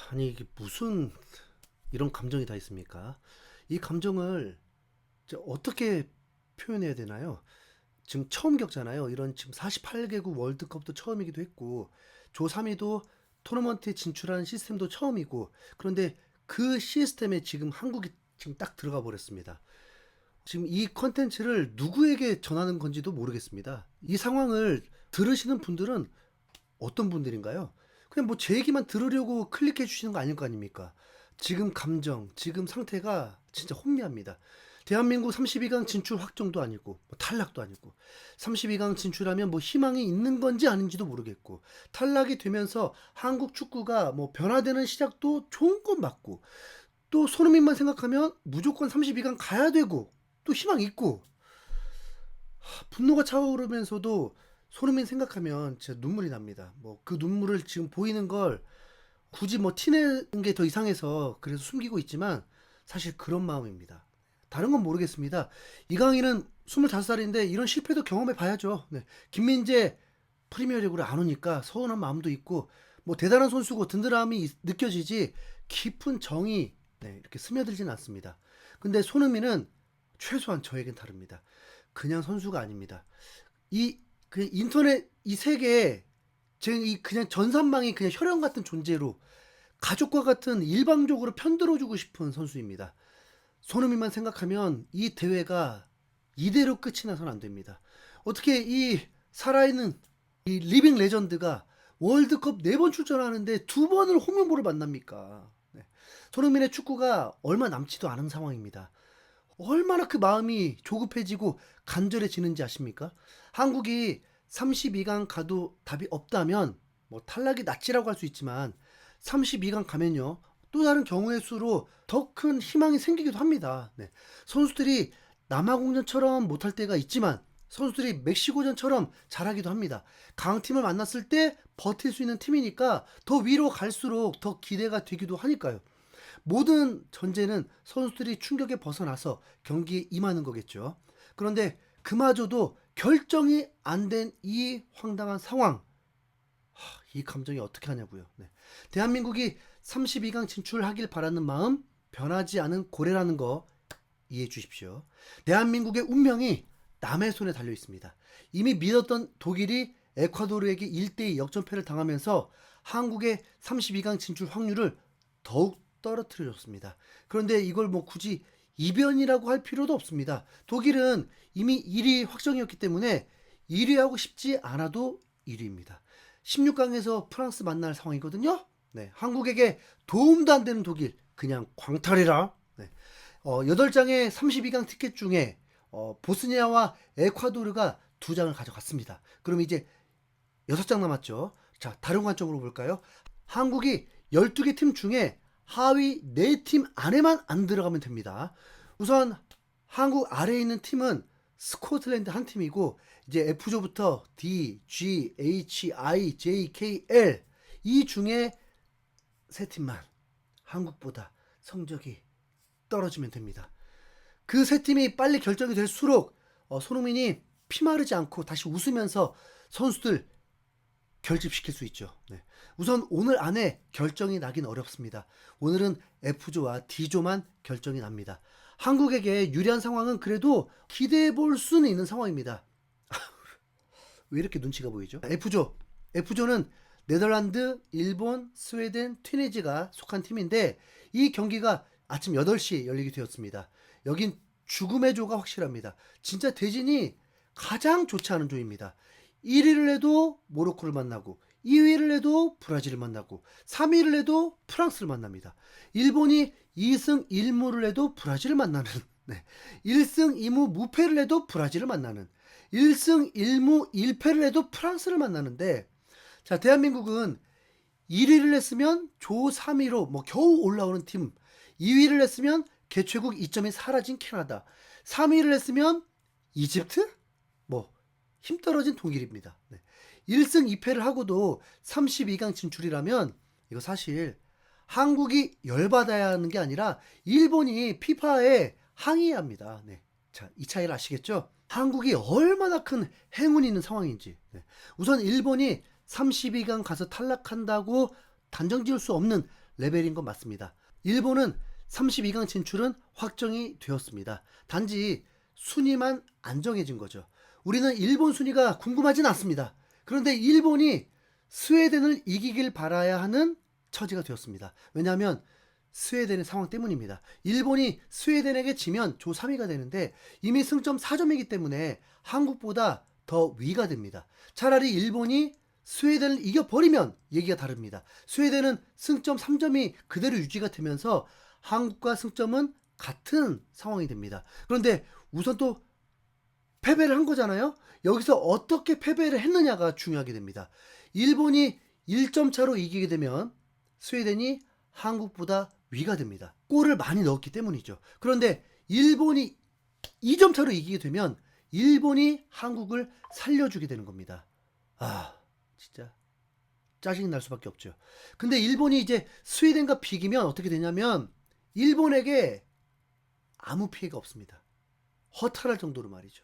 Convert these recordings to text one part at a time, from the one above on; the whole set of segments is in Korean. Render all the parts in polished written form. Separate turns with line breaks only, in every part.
아니 이게 무슨 이런 감정이 다 있습니까? 이 감정을 어떻게 표현해야 되나요? 지금 처음 겪잖아요. 이런 지금 48개국 월드컵도 처음이기도 했고 조 3위도 토너먼트에 진출하는 시스템도 처음이고 그런데 그 시스템에 지금 한국이 지금 딱 들어가 버렸습니다. 지금 이 컨텐츠를 누구에게 전하는 건지도 모르겠습니다. 이 상황을 들으시는 분들은 어떤 분들인가요? 그냥 뭐 제 얘기만 들으려고 클릭해 주시는 거 아닐 거 아닙니까? 지금 감정, 지금 상태가 진짜 혼미합니다. 대한민국 32강 진출 확정도 아니고 뭐 탈락도 아니고 32강 진출하면 뭐 희망이 있는 건지 아닌지도 모르겠고 탈락이 되면서 한국 축구가 뭐 변화되는 시작도 좋은 건 맞고 또 손흥민만 생각하면 무조건 32강 가야 되고 또 희망 있고 분노가 차오르면서도 손흥민 생각하면 진짜 눈물이 납니다. 뭐 그 눈물을 지금 보이는 걸 굳이 뭐 티내는 게 더 이상해서 그래서 숨기고 있지만 사실 그런 마음입니다. 다른 건 모르겠습니다. 이강인은 25살인데 이런 실패도 경험해 봐야죠. 네. 김민재 프리미어리그를 안 오니까 서운한 마음도 있고 뭐 대단한 선수고 든든함이 느껴지지 깊은 정이 이렇게 스며들진 않습니다. 근데 손흥민은 최소한 저에겐 다릅니다. 그냥 선수가 아닙니다. 이 그 인터넷 이 세계에 지금 이 그냥 전산망이 그냥 혈연 같은 존재로 가족과 같은 일방적으로 편들어주고 싶은 선수입니다. 손흥민만 생각하면 이 대회가 이대로 끝이 나선 안 됩니다. 어떻게 이 살아있는 이 리빙 레전드가 월드컵 4번 출전하는데 2번을 홈런볼을 만납니까? 네. 손흥민의 축구가 얼마 남지도 않은 상황입니다. 얼마나 그 마음이 조급해지고 간절해지는지 아십니까? 한국이 32강 가도 답이 없다면 뭐 탈락이 낫지라고 할 수 있지만 32강 가면요. 또 다른 경우의 수로 더 큰 희망이 생기기도 합니다. 네. 선수들이 남아공전처럼 못할 때가 있지만 선수들이 멕시코전처럼 잘하기도 합니다. 강팀을 만났을 때 버틸 수 있는 팀이니까 더 위로 갈수록 더 기대가 되기도 하니까요. 모든 전제는 선수들이 충격에 벗어나서 경기에 임하는 거겠죠. 그런데 그마저도 결정이 안 된 이 황당한 상황, 이 감정이 어떻게 하냐고요. 네. 대한민국이 32강 진출하길 바라는 마음, 변하지 않은 고래라는 거 이해해 주십시오. 대한민국의 운명이 남의 손에 달려 있습니다. 이미 믿었던 독일이 에콰도르에게 1대2 역전패를 당하면서 한국의 32강 진출 확률을 더욱 떨어뜨려줬습니다. 그런데 이걸 뭐 굳이 이변이라고 할 필요도 없습니다. 독일은 이미 1위 확정이었기 때문에 1위 하고 싶지 않아도 1위입니다. 16강에서 프랑스 만날 상황이거든요. 네, 한국에게 도움도 안 되는 독일 그냥 광탈해라. 네. 8장의 32강 티켓 중에 보스니아와 에콰도르가 2장을 가져갔습니다. 그럼 이제 6장 남았죠. 자, 다른 관점으로 볼까요? 한국이 12개 팀 중에 하위 4팀 안에만 안 들어가면 됩니다. 우선 한국 아래에 있는 팀은 스코틀랜드 한 팀이고 이제 F조부터 D, G, H, I, J, K, L 이 중에 3팀만 한국보다 성적이 떨어지면 됩니다. 그 3팀이 빨리 결정이 될수록 손흥민이 피마르지 않고 다시 웃으면서 선수들 결집시킬 수 있죠. 네. 우선 오늘 안에 결정이 나긴 어렵습니다. 오늘은 F조와 D조만 결정이 납니다. 한국에게 유리한 상황은 그래도 기대해 볼 수는 있는 상황입니다. 왜 이렇게 눈치가 보이죠? F조. F조는 네덜란드, 일본, 스웨덴, 튀니지가 속한 팀인데 이 경기가 아침 8시에 열리게 되었습니다. 여긴 죽음의 조가 확실합니다. 진짜 대진이 가장 좋지 않은 조입니다. 1위를 해도 모로코를 만나고 2위를 해도 브라질을 만나고 3위를 해도 프랑스를 만납니다. 일본이 2승 1무를 해도 브라질을 만나는 1승 2무 무패를 해도 브라질을 만나는 1승 1무 1패를 해도 프랑스를 만나는데 자 대한민국은 1위를 했으면 조 3위로 뭐 겨우 올라오는 팀 2위를 했으면 개최국 이점이 사라진 캐나다 3위를 했으면 이집트? 뭐 힘 떨어진 독일입니다. 1승 2패를 하고도 32강 진출이라면 이거 사실 한국이 열받아야 하는 게 아니라 일본이 피파에 항의해야 합니다. 네. 자, 이 차이를 아시겠죠? 한국이 얼마나 큰 행운이 있는 상황인지. 네. 우선 일본이 32강 가서 탈락한다고 단정 지을 수 없는 레벨인 건 맞습니다. 일본은 32강 진출은 확정이 되었습니다. 단지 순위만 안 정해진 거죠. 우리는 일본 순위가 궁금하진 않습니다. 그런데 일본이 스웨덴을 이기길 바라야 하는 처지가 되었습니다. 왜냐하면 스웨덴의 상황 때문입니다. 일본이 스웨덴에게 지면 조 3위가 되는데 이미 승점 4점이기 때문에 한국보다 더 위가 됩니다. 차라리 일본이 스웨덴을 이겨버리면 얘기가 다릅니다. 스웨덴은 승점 3점이 그대로 유지가 되면서 한국과 승점은 같은 상황이 됩니다. 그런데 우선 또 패배를 한 거잖아요. 여기서 어떻게 패배를 했느냐가 중요하게 됩니다. 일본이 1점 차로 이기게 되면 스웨덴이 한국보다 위가 됩니다. 골을 많이 넣었기 때문이죠. 그런데 일본이 2점 차로 이기게 되면 일본이 한국을 살려주게 되는 겁니다. 아, 진짜 짜증이 날 수밖에 없죠. 근데 일본이 이제 스웨덴과 비기면 어떻게 되냐면 일본에게 아무 피해가 없습니다. 허탈할 정도로 말이죠.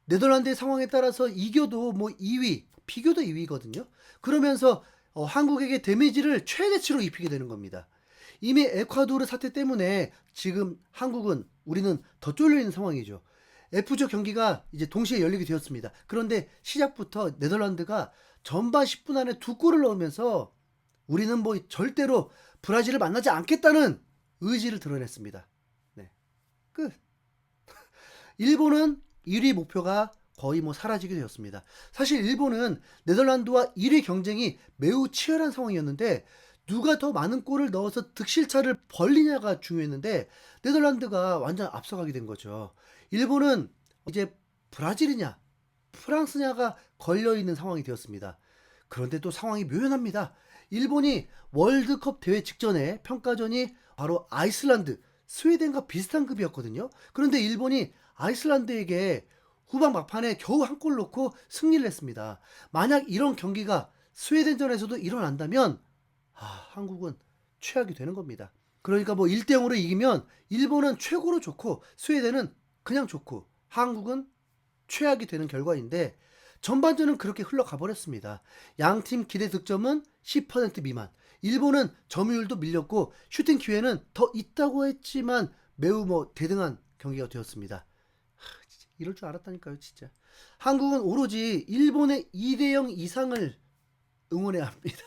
네덜란드의 상황에 따라서 이겨도 뭐 2위, 비교도 2위거든요. 그러면서 한국에게 데미지를 최대치로 입히게 되는 겁니다. 이미 에콰도르 사태 때문에 지금 우리는 더 쫄려있는 상황이죠. F조 경기가 이제 동시에 열리게 되었습니다. 그런데 시작부터 네덜란드가 전반 10분 안에 2골을 넣으면서 우리는 뭐 절대로 브라질을 만나지 않겠다는 의지를 드러냈습니다. 네. 끝. 일본은 1위 목표가 거의 뭐 사라지게 되었습니다. 사실 일본은 네덜란드와 1위 경쟁이 매우 치열한 상황이었는데 누가 더 많은 골을 넣어서 득실차를 벌리냐가 중요했는데 네덜란드가 완전 앞서가게 된 거죠. 일본은 이제 브라질이냐 프랑스냐가 걸려있는 상황이 되었습니다. 그런데 또 상황이 묘연합니다. 일본이 월드컵 대회 직전에 평가전이 바로 아이슬란드, 스웨덴과 비슷한 급이었거든요. 그런데 일본이 아이슬란드에게 후반 막판에 겨우 한 골 넣고 승리를 했습니다. 만약 이런 경기가 스웨덴전에서도 일어난다면 한국은 최악이 되는 겁니다. 그러니까 뭐 1대0으로 이기면 일본은 최고로 좋고 스웨덴은 그냥 좋고 한국은 최악이 되는 결과인데 전반전은 그렇게 흘러가 버렸습니다. 양팀 기대 득점은 10% 미만. 일본은 점유율도 밀렸고 슈팅 기회는 더 있다고 했지만 매우 뭐 대등한 경기가 되었습니다. 진짜 이럴 줄 알았다니까요, 진짜. 한국은 오로지 일본의 2대0 이상을 응원해야 합니다.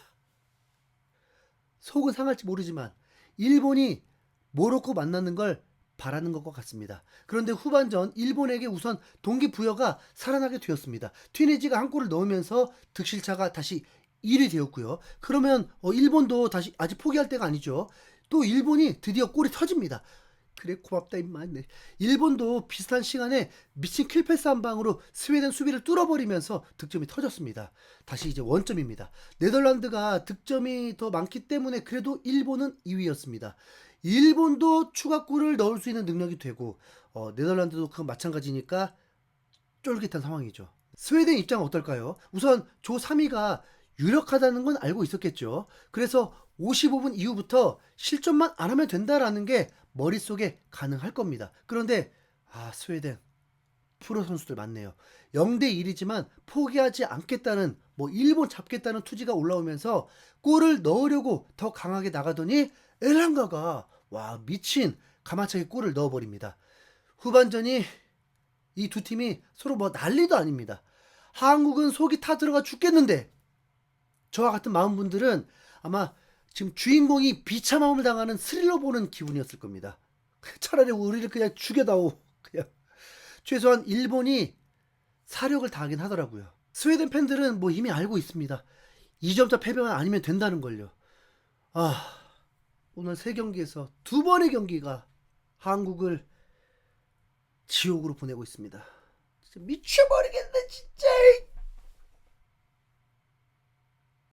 속은 상할지 모르지만 일본이 모로코 만나는 걸 바라는 것과 같습니다. 그런데 후반전 일본에게 우선 동기부여가 살아나게 되었습니다. 튀니지가 한 골을 넣으면서 득실차가 다시 1위 되었고요. 그러면 일본도 다시 아직 포기할 때가 아니죠. 또 일본이 드디어 골이 터집니다. 그래 고맙다 임마. 일본도 비슷한 시간에 미친 킬패스 한 방으로 스웨덴 수비를 뚫어버리면서 득점이 터졌습니다. 다시 이제 원점입니다. 네덜란드가 득점이 더 많기 때문에 그래도 일본은 2위였습니다. 일본도 추가골을 넣을 수 있는 능력이 되고 네덜란드도 그건 마찬가지니까 쫄깃한 상황이죠. 스웨덴 입장은 어떨까요? 우선 조 3위가 유력하다는 건 알고 있었겠죠. 그래서 55분 이후부터 실점만 안 하면 된다라는 게 머릿속에 가능할 겁니다. 그런데 스웨덴 프로 선수들 많네요. 0대1이지만 포기하지 않겠다는 뭐 일본 잡겠다는 투지가 올라오면서 골을 넣으려고 더 강하게 나가더니 엘랑가가 미친 가마차기 골을 넣어버립니다. 후반전이 이 두 팀이 서로 뭐 난리도 아닙니다. 한국은 속이 타들어가 죽겠는데 저와 같은 마음분들은 아마 지금 주인공이 비참함을 당하는 스릴러 보는 기분이었을 겁니다. 차라리 우리를 그냥 죽여다오. 그냥 최소한 일본이 사력을 다하긴 하더라고요. 스웨덴 팬들은 뭐 이미 알고 있습니다. 2점차 패배만 아니면 된다는 걸요. 오늘 3경기에서 2번의 경기가 한국을 지옥으로 보내고 있습니다. 진짜 미쳐버리겠네 진짜.